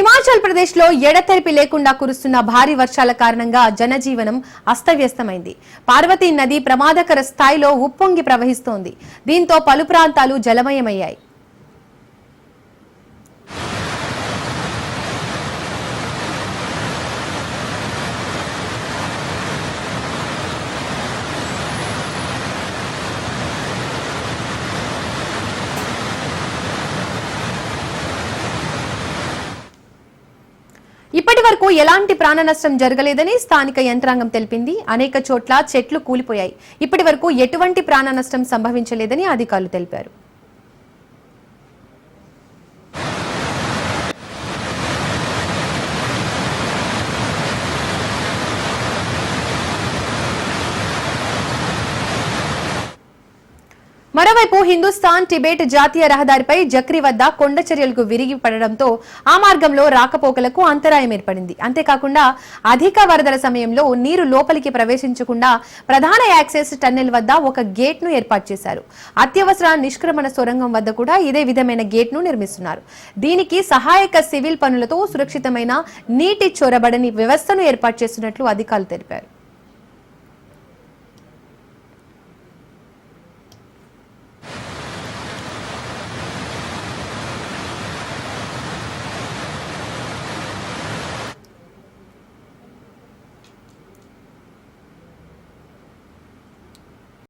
హిమాచల్ ప్రదేశ్ లో ఎడతెరిపి లేకుండా కురుస్తున్న భారీ వర్షాల కారణంగా జనజీవనం అస్తవ్యస్తమైంది. పార్వతీ నది ప్రమాదకర స్థాయిలో ఉప్పొంగి ప్రవహిస్తోంది. దీంతో పలు ప్రాంతాలు జలమయమయ్యాయి. ఇప్పటి వరకు ఎలాంటి ప్రాణ నష్టం జరగలేదని స్థానిక యంత్రాంగం తెలిపింది. అనేక చోట్ల చెట్లు కూలిపోయాయి. ఇప్పటి వరకు ఎటువంటి ప్రాణ నష్టం సంభవించలేదని అధికారులు తెలిపారు. మరోవైపు హిందూస్థాన్ టిబెట్ జాతీయ రహదారిపై జక్రి వద్ద కొండ చర్యలకు విరిగి పడడంతో ఆ మార్గంలో రాకపోకలకు అంతరాయం ఏర్పడింది. అంతేకాకుండా అధిక వరదల సమయంలో నీరు లోపలికి ప్రవేశించకుండా ప్రధాన యాక్సెస్ టన్నెల్ వద్ద ఒక గేట్ ను ఏర్పాటు చేశారు. అత్యవసర నిష్క్రమణ సొరంగం వద్ద కూడా ఇదే విధమైన గేట్ ను నిర్మిస్తున్నారు. దీనికి సహాయక సివిల్ పనులతో సురక్షితమైన నీటి చొరబడని వ్యవస్థను ఏర్పాటు చేస్తున్నట్లు అధికారులు తెలిపారు.